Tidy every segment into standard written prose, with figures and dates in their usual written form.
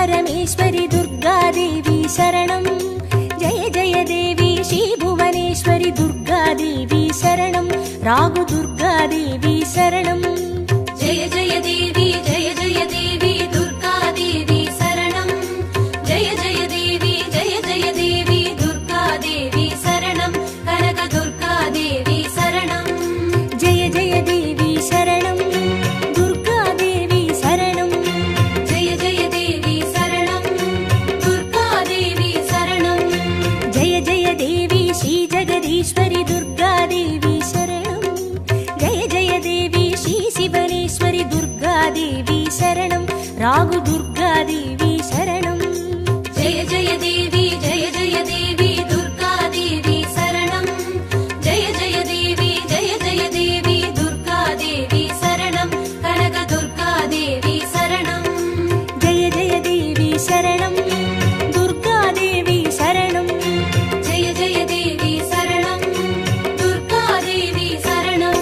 परमेश्वरि दुर्गादेवी शरणं। जय जय देवी श्री भुवनेश्वरि दुर्गादेवी शरणं। रागु दुर्गादेवी शरणं। जय जय देवी दुर्गादेवी शरणं। जय जय देवी दुर्गादेवी शरणं। कनक दुर्गादेवी शरणं। जय जय देवी शरणं दुर्गादेवी शरणं। जय जय देवी शरणं दुर्गादेवी शरणं। जय जय देवी श्री जगदीश्वरि दुर्गादेवी शरणं। जय जय देवी श्री शिवनेश्वरि दुर्गादेवी शरणं। रागु दुर्गादेवी शरणं। जय जय देवी दुर्गादेवी शरणं। जय जय देवी दुर्गादेवी शरणं। कनक दुर्गादेवी शरणं। जय जय देवी शरणं दुर्गादेवी शरणं। जय जय देवी शरणं दुर्गादेवी शरणं।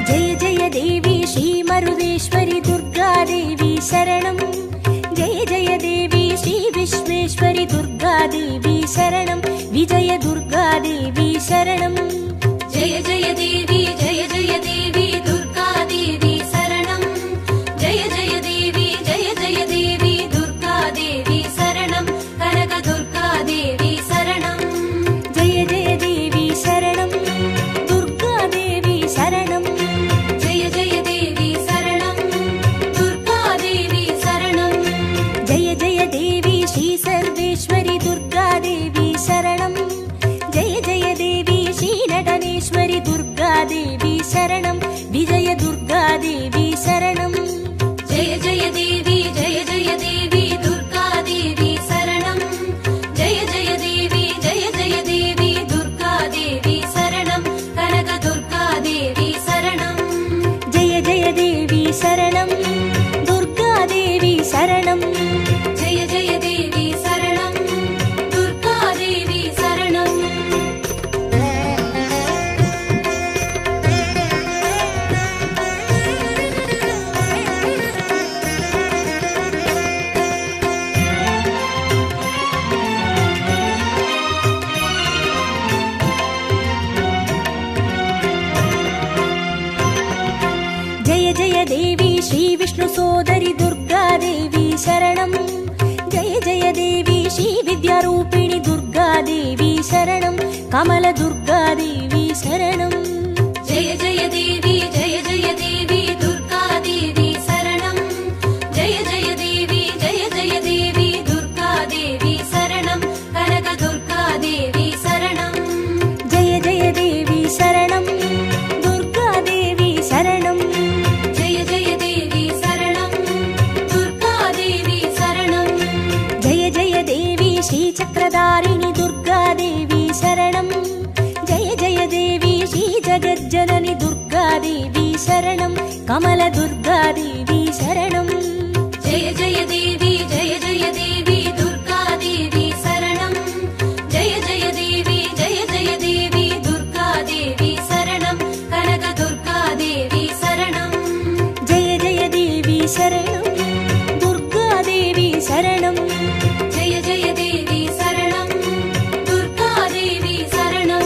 जय जय देवी श्री मरुदेश्वरि दुर्गादेवी शरणं। जय जय देवी श्री विश्वेश्वरि दुर्गादेवी शरणं। विजय दुर्गादेवी शरणं। जय जय देवी दुर्गादेवी शरणं। जय जय देवी दुर्गादेवी शरणं। कनक दुर्गादेवी शरणं। जय जय देवी शरणं दुर्गादेवी शरणं। जय जय देवी शरणं दुर्गादेवी शरणं। जय जय देवी श्री सर्वेश्वरि दुर्गादेवी शरणं। जय जय देवी श्री नटनेश्वरि दुर्गादेवी शरणं। विजय दुर्गादेवी शरणं। जय जय देवी दुर्गादेवी शरणं। जय जय देवी दुर्गादेवी शरणं। कनक दुर्गादेवी शरणं। जय जय देवी शरणं दुर्गादेवी शरणं। जय जय देवी शरणं दुर्गादेवी शरणं। जय जय देवी श्री विष्णु सोदरि दुर्गादेवी शरणं। जय जय देवी श्री विद्यारूपिणि दुर्गादेवी शरणं। कमल दुर्गादेवी शरणं। जय जय देवी दुर्गादेवी शरणं। जय जय देवी दुर्गादेवी शरणं। कनक दुर्गादेवी शरणं। जय जय देवी शरणं दुर्गादेवी शरणं। जय जय देवी शरणं दुर्गादेवी शरणं। जय जय देवी श्री चक्रधारिणि दुर्गादेवी शरणं। जय जय देवी श्री जगज्जननि दुर्गादेवी शरणं। कमल दुर्गादेवी शरणं। जय जय देवी दुर्गादेवी शरणं। जय जय देवी दुर्गादेवी शरणं। कनक दुर्गादेवी शरणं। जय जय देवी शरणं दुर्गादेवी शरणं। जय जय देवी शरणं दुर्गादेवी शरणं।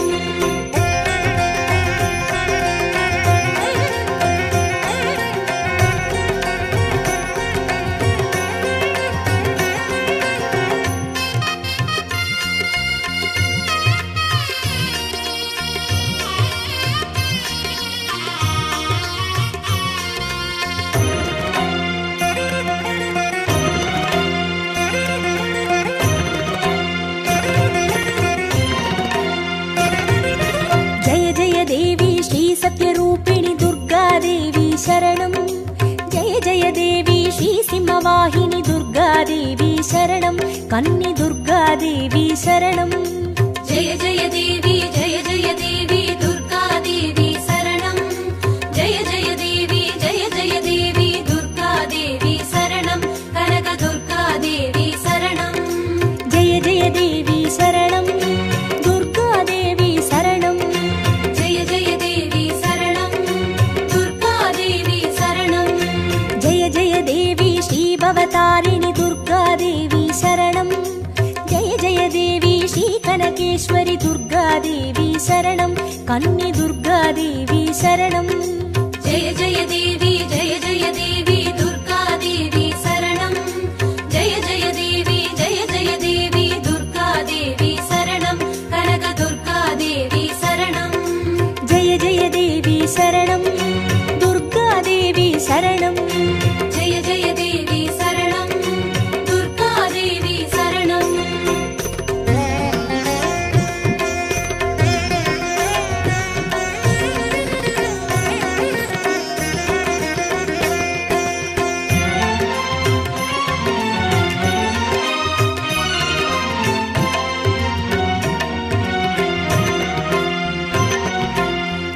सत्यरूपिणि दुर्गादेवी शरणं। जय जय देवी श्री सिंहवाहिनी दुर्गा दुर्गादेवी शरणं कन्ये दुर्गादेवी शरणं जय जय देवी दुर्गादेवी शरणं जय जय देवी दुर्गादेवी शरणं कनक दुर्गादेवी शरणं जय जय देवी शरणं दुर्गादेवी शरणं जय जय देवी शरणं दुर्गादेवी शरणं जय जय देवी श्रीभवतारिणि दुर्गादेवी शरणं जय जय देवी श्रीकनकेश्वरि दुर्गादेवी शरणं कन्ये दुर्गादेवी शरणं जय जय देवी दुर्गादेवी शरणं जय जय देवी दुर्गादेवी शरणं कनक दुर्गादेवी शरणं जय जय देवी शरणं दुर्गादेवी शरणं जय जय देवी शरणं दुर्गादेवी शरणं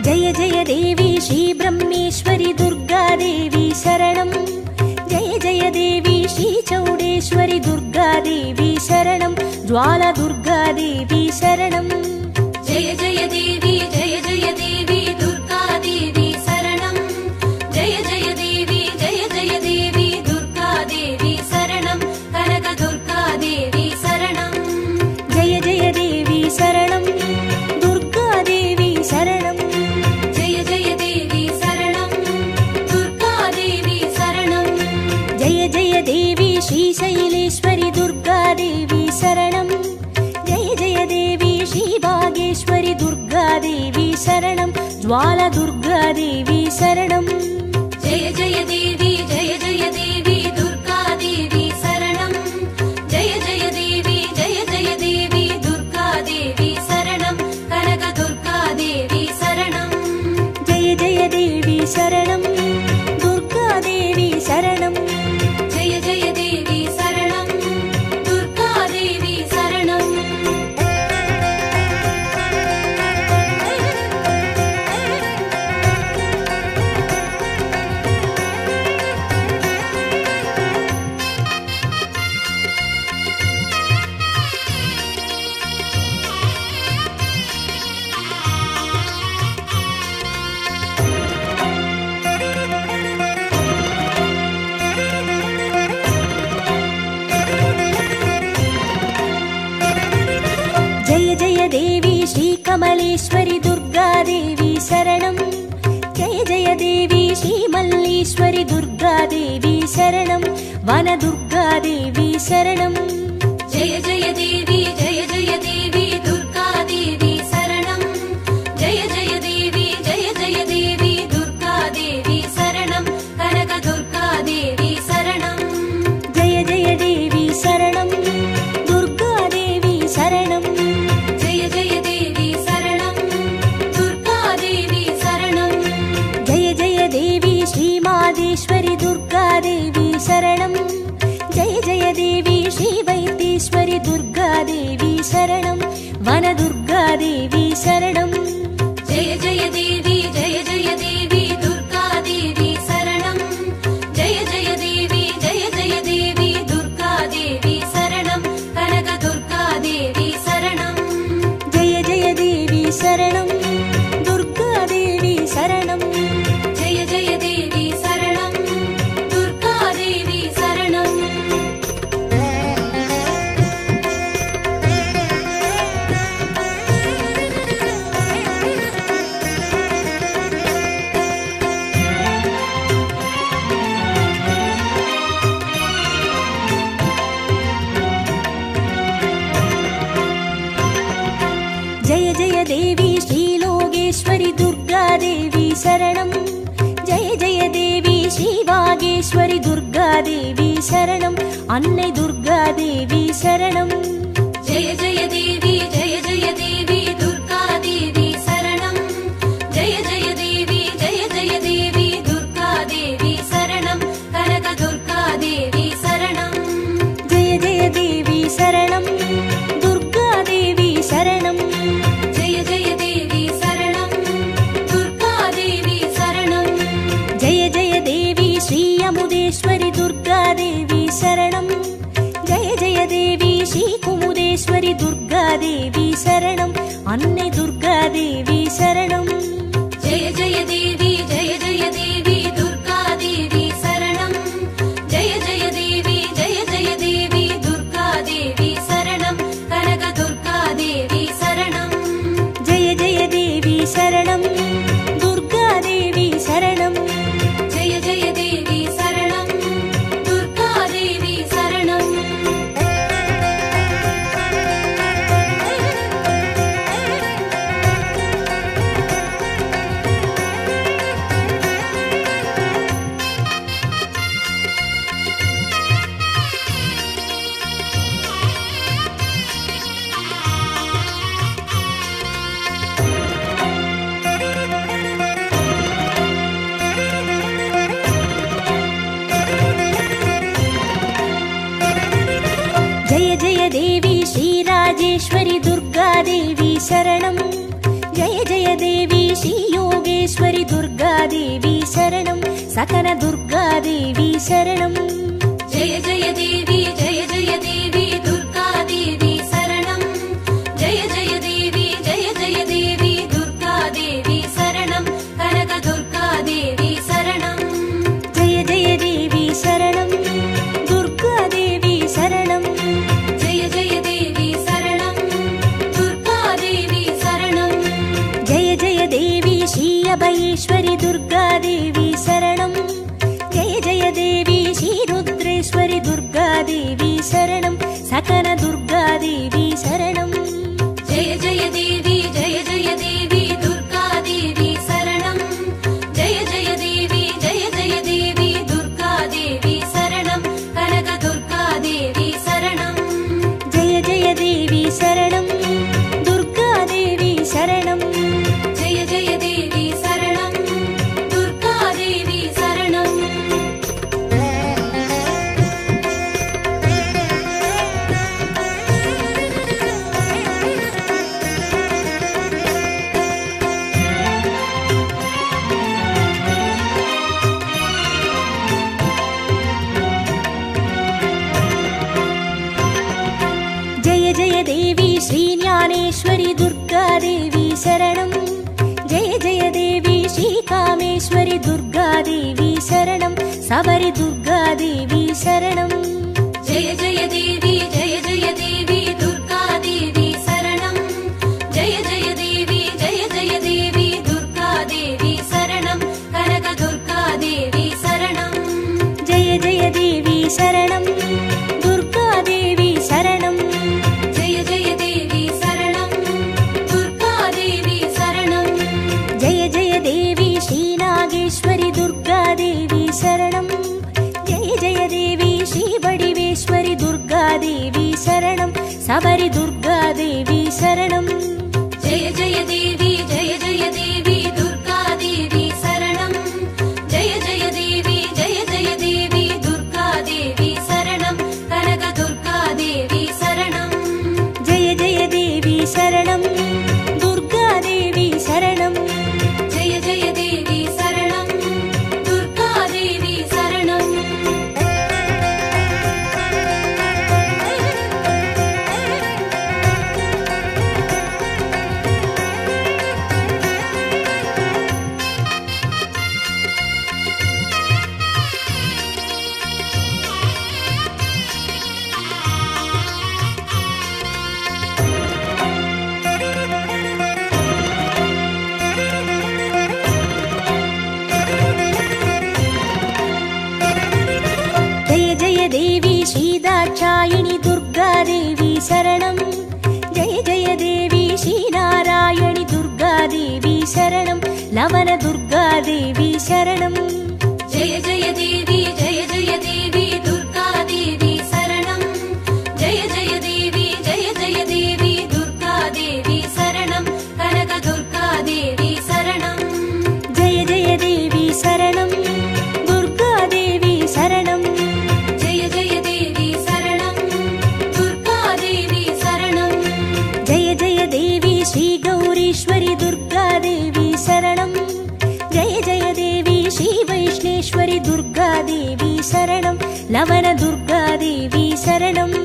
जय जय देवी श्रीब्रह्मेश्वरि दुर्गादेवी शरणं जय जय देवी श्रीचौडेश्वरि दुर्गादेवी शरणं ज्वाला दुर्गादेवी शरणं जय जय देवी दुर्गादेवी शरणं जय जय देवी दुर्गादेवी शरणं कनक दुर्गादेवी शरणं जय जय देवी शरणं दुर्गादेवी शरणं जय जय देवी शरणं दुर्गादेवी शरणं जय जय देवी श्रीशैलेश्वरि दुर्गादेवी शरणं जय जय देवी श्रीभागेश्वरि दुर्गादेवी शरणं ज्वाला दुर्गादेवी शरणं जय जय देवी दुर्गादेवी शरणं जय जय देवी दुर्गादेवी शरणं कनक दुर्गादेवी शरणं जय जय देवी शरणं दुर्गादेवी शरणं जय जय देवी शरणं दुर्गादेवी शरणं जय जय देवी श्रीकमलेश्वरि दुर्गादेवी शरणं जय जय देवी श्रीमल्लीश्वरि दुर्गादेवी शरणं वनदुर्गादेवी शरणं जय जय देवी दुर्गादेवी शरणं जय जय देवी दुर्गादेवी शरणं कनक दुर्गादेवी शरणं जय जय देवी शरणं दुर्गादेवी शरणं जय जय देवी शरणं दुर्गादेवी शरणं जय जय देवी श्रीमादेश्वरि दुर्गादेवी शरणं जय जय देवी श्रीवैद्येश्वरि दुर्गादेवी शरणं वनदुर्गादेवी शरणं जय जय देवी दुर्गादेवी शरणं जय जय देवी दुर्गादेवी शरणं कनक दुर्गादेवी शरणं जय जय देवी शरणं दुर्गादेवी शरणं जय जय देवी शरणं दुर्गादेवी शरणं जय जय देवी श्रीलोकेश्वरि दुर्गादेवी शरणं जय जय देवी श्रीवागेश्वरि दुर्गादेवी शरणं अन्नै दुर्गादेवी शरणं जय जय देवी दुर्गादेवी शरणं जय जय देवी दुर्गादेवी शरणं कनक दुर्गादेवी शरणं துர்காதேவி சரணம். அன்னை துர்காதேவி சரணம். ஜெய ஜெய தேவி ஜெய ஜெய தேவி துர்கா தேவி சரணம். ஜெய ஜெய தேவி ஜெய ஜெய தேவி துர்கா தேவி சரணம். கனக துர்கா தேவி சரணம். ஜெய ஜெய தேவி சரணம். துர்காதேவி சரணம். ஜெய ஜெய தேவி சரணம். துர்கா தேவி சரணம். ஜெய ஜெய தேவி ஸ்ரீராஜேஸ்வரி துர்காதேவி சரணம். ஜெய ஜெய தேவி ஸ்ரீ யோகேஸ்வரி துர்காதேவி சரணம். சகன துர்காதேவி சரணம். ஜெய ஜெய தேவி ஜெய ஜெய தேவி துர்கா தேவி சரணம். ஜெய ஜெய தேவி ஜெய ஜெய தேவி துர்கா தேவி சரணம். கனக துர்கா தேவி சரணம். ஜெய ஜெய தேவி சரணம். துர்காதேவி சரணம். ஜெய ஜெய தேவி சரணம். துர்கா தேவி சரணம். ஜெய ஜெய தேவி ஸ்ரீ அபயேஸ்வரி துர்காதேவி சரணம். ஜெய ஜெய தேவி ஸ்ரீ ருத்ரேஸ்வரி துர்காதேவி சரணம். சகன துர்காதேவி சரணம். ஜெய ஜெய தேவி ஜெய ஜெய தேவி துர்கா தேவி சரணம். ஜெய ஜெய தேவி ஜெய ஜெய தேவி துர்கா தேவி சரணம். கனக துர்கா தேவி சரணம். ஜெய ஜெய தேவி சரணம். துர்காதேவி சரணம். ஜெய ஜெய தேவி சரணம். துர்கா தேவி சரணம். ஜெய ஜெய தேவி ஸ்ரீ ஞானேஸ்வரி துர்காதேவி சரணம். ஜெய ஜெய தேவி ஸ்ரீ காமேஸ்வரி துர்காதேவி சரணம். சபரி துர்காதேவி சரணம். ஜெய ஜெய தேவி ஜெய ஜெய தேவி துர்கா தேவி சரணம். ஜெய ஜெய தேவி ஜெய ஜெய தேவி துர்கா தேவி சரணம். கனக துர்கா தேவி சரணம். ஜெய ஜெய தேவி சரணம். துர்காதேவி சரணம். ஜெய ஜெய தேவி சரணம். துர்கா தேவி சரணம். ஜெய ஜெய தேவி ஸ்ரீ நாகேஸ்வரி துர்காதேவி சரணம். ஜெய ஜெய தேவி ஸ்ரீ வடிவேஸ்வரி துர்காதேவி சரணம். சபரி துர்காதேவி சரணம். ஜெய ஜெய தேவி ஜெய ஜெய தேவி துர்கா தேவி சரணம். ஜெய ஜெய தேவி ஜெய ஜெய தேவி துர்கா தேவி சரணம். கனக துர்கா தேவி சரணம். ஜெய ஜெய தேவி சரணம். துர்காதேவி சரணம். ஜெய ஜெய தேவி சரணம். துர்கா தேவி சரணம். ஜெய ஜெய தேவி ஸ்ரீ தாட்சாயினி துர்காதேவி சரணம். ஜெய ஜெய தேவி ஸ்ரீ நாராயணி துர்காதேவி சரணம். லவன துர்காதேவி சரணம். ஜெய ஜெய தேவி ஜெய ஜெய தேவி துர்கா தேவி சரணம். ஜெய ஜெய தேவி ஜெய ஜெய தேவி துர்கா தேவி சரணம். கனக துர்கா தேவி சரணம். ஜெய ஜெய தேவி சரணம். துர்காதேவி சரணம். ஜெய ஜெய தேவி சரணம். துர்கா தேவி சரணம். ஜெய ஜெய தேவி ஸ்ரீ கௌரீஸ்வரி துர்காதேவி சரணம். ஜெய ஜெய தேவி ஸ்ரீ வைஷ்ணேஸ்வரி துர்காதேவி சரணம். லவன துர்காதேவி சரணம்.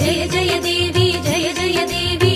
ஜெய ஜெய தேவி ஜெய ஜெய தேவி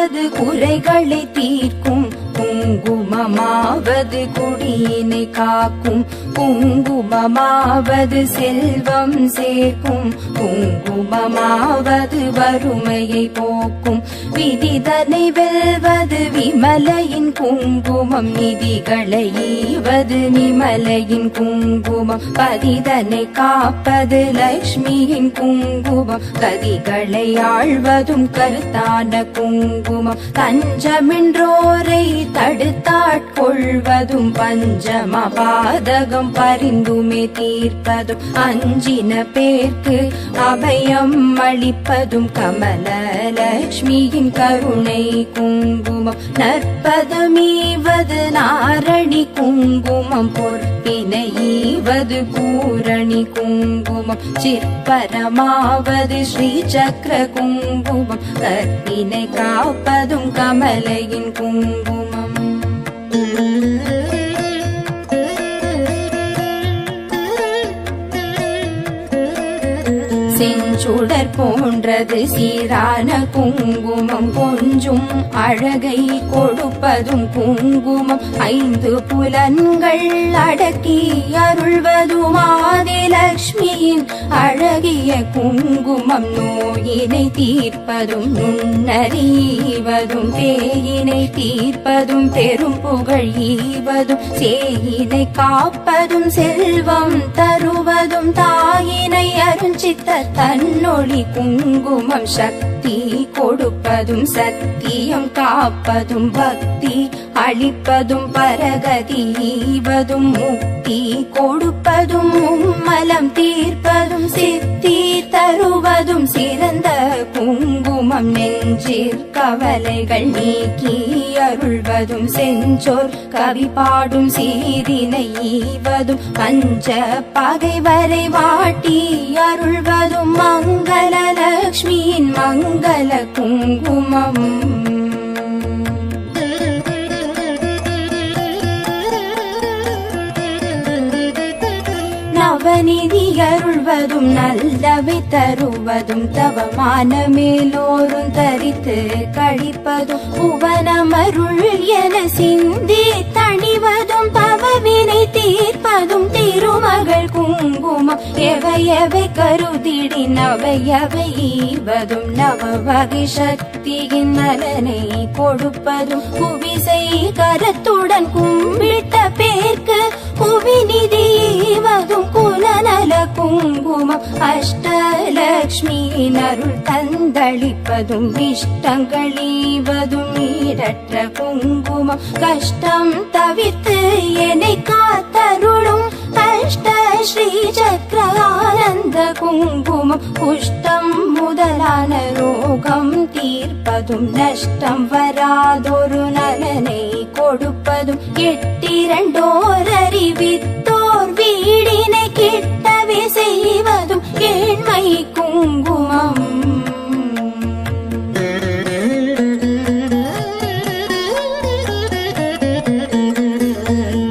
குங்குமமாவது குறைகளை தீர்க்கும், குங்குமமாவது குடியினை காக்கும், குங்குமமாவது செல்வம் சேர்க்கும், குங்குமமாவது வறுமையை போக்கும், விதிதனை வெல்வது விமலையின் குங்குமம், நிதிகளை ஈவது நிமலையின் குங்குமம், பதிதனை காப்பது லக்ஷ்மியின் குங்குமம், கதிகளை ஆழ்வதும் கருத்தான குங்குமம், தஞ்சமென்றோரை தடுத்தாட்கொள்வதும், பஞ்சம பாதகம் பரிந்துமே தீர்ப்பதும், அஞ்சின பேர்க்கு அபயம் அளிப்பதும், கமல லக்ஷ்மியின் கருணை குங்குமம், நற்பதமீவது நாரணி குங்குமம், பொற்பினை ஈவது பூரணி குங்குமம், சிற்பரமாவது ஸ்ரீ சக்கர குங்குமம், கற்பினை காப்பதும் கமலையின் குங்குமம். செஞ்சுடர் போன்றது சீரான குங்குமம், கொஞ்சும் அழகை கொடுப்பதும் குங்குமம், ஐந்து புலன்கள் அடக்கி அருள்வதும் ஆதிலக்ஷ்மியின் அழகிய குங்குமம், நோயினை தீர்ப்பதும் நுண்ணறிவதும், பேயினை தீர்ப்பதும் பெரும் புகழ் ஈவதும், சேயினை காப்பதும் செல்வம் தருவதும், தாயினை அருஞ்சித்த தன்னொளி குங்குமம், சக்தி கொடுப்பதும் சத்தியம் காப்பதும், பக்தி அளிப்பதும் பரகதி ஈவதும், முக்தி கொடுப்பதும் மும்மலம் தீர்ப்பதும், சித்தி தருவதும் சிறந்த குங்குமம், நெஞ்சிற் கவலைகள் நீக்கி அருள்வதும், செஞ்சோர் கவி பாடும் சீரினை ஈவதும், பஞ்ச பகைவரை வாட்டி அருள்வதும், மங்கள லக்ஷ்மியின் மங்கள குங்குமம். நவநிதி அருள்வதும் நல்லவை தருவதும், தவமான மேலோரும் தரித்து கழிப்பதும், புவனமருள் என சிந்தி தணிவதும், பவவினை தீர்ப்பதும் திருமகள் குங்குமம், எவையவை கருதிடி நவையவை ஈவதும், நவ வகை சக்தியின் நலனை கொடுப்பதும், புவிசை கரத்துடன் கும்பிட்ட பேர்க்கு புவிநிதி ஈவதும், குலநல குங்குமம், அஷ்டலக்ஷ்மியின் அருள் தந்தளிப்பதும், இஷ்டங்கள் ஈவதும் ஈடற்ற குங்குமம், கஷ்டம் தவிர்த்து என்னை காத்தருளும் அஷ்ட ஸ்ரீ சக்கர ஆனந்த குங்குமம், குஷ்டம் முதலான ரோகம் தீர்ப்பதும், நஷ்டம் வராதொரு நலனை கொடுப்பதும், எட்டிரண்டோர் அறிவித்தோர் வீடினை கிட்டவே செய்வதும் ஏழ்மை குங்குமம்.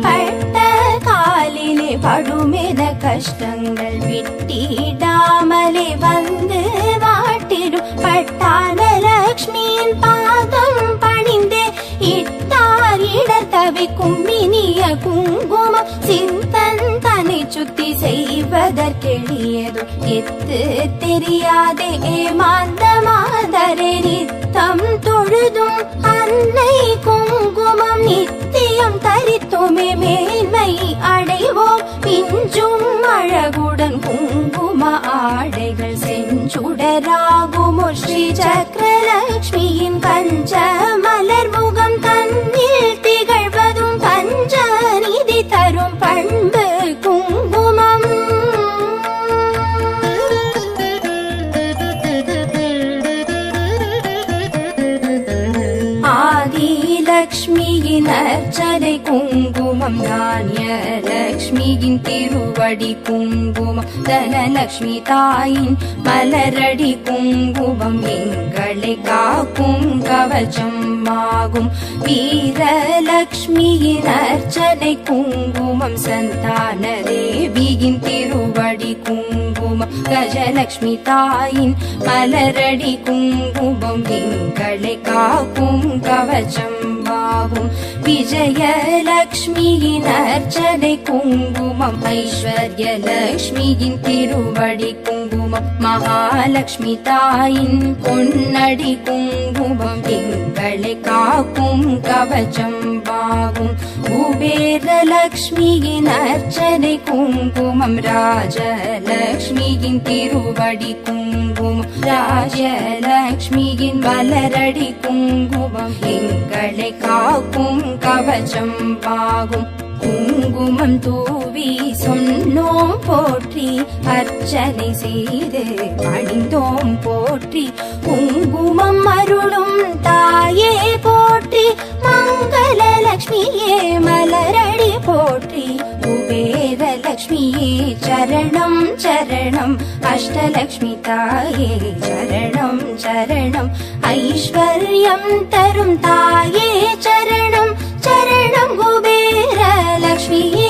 பட்ட காலிலே படுமென கஷ்டங்கள் விட்டிடாமலே வந்து வாட்டிடும், பட்டான லக்ஷ்மியின் பாதம் பணிந்தே இட்டார் இடர் தவிக்கும் இனிய குங்குமம், சிந்தன் தன்னை சுத்தி செய்வதற்கெளியதும், எத்து தெரியாதே ஏமாந்த மாதரே நித்தம் தொழுதும், அன்னை குங்குமம் நித்தியம் தரித்துமே மேன்மை அடைவோம், பிஞ்சும் அழகுடன் குங்கும ஆடைகள் செஞ்சுடராகுமோ, ஸ்ரீ சக்கரலக்ஷ்மியின் பஞ்ச மலர் முகம் தன்னில் திகழ்வதும், பஞ்ச நிதி தரும் பண்பு குங்குமம். ஆதிலக்ஷ்மியின் அர்ச்சனை குங்குமம், தானிய லக்ஷ்மியின் திருவடி குங்குமம், தனலக்ஷ்மி தாயின் மலரடி குங்குமம், எங்களை காக்கும் கவச்சம் ஆகும், வீரலக்ஷ்மியின் அர்ச்சனை குங்குமம், சந்தான தேவியின் திருவடி குங்குமம், கஜலக்ஷ்மி தாயின் மலரடி குங்குமம் எங்களை காக்கும் கவச்சம்பாகும் விஜயலக்ஷ்மியின் அர்ச்சனை குங்குமம் ஐஸ்வர்யலக்ஷ்மியின் திருவடி குங்குமம் மகாலட்சுமி தாயின் பொன்னடி குங்குமம் எங்களை காக்கும் கவச்சம்பாகும் குபேரலக்ஷ்மியின் அர்ச்சனை குங்குமம் ராஜலக்ஷ்மியின் திருவடி குங்குமம் ராஜலக்ஷ்மியின் மலரடி குங்குமம் எங்களை காக்கும் கவச்சம்பாகும் குங்குமம் தூவி சொன்னோம் போற்றி அர்ச்சனை செய்து பணிந்தோம் போற்றி குங்குமம் அருளும் தாயே போற்றி மங்களலக்ஷ்மியே மலரடி போற்றி குபேரலக்ஷ்மியே சரணம் சரணம் அஷ்டலக்ஷ்மி தாயே சரணம் சரணம் ஐஸ்வர்யம் தரும் தாயே சரணம் சரணம் குபேரலக்ஷ்மியே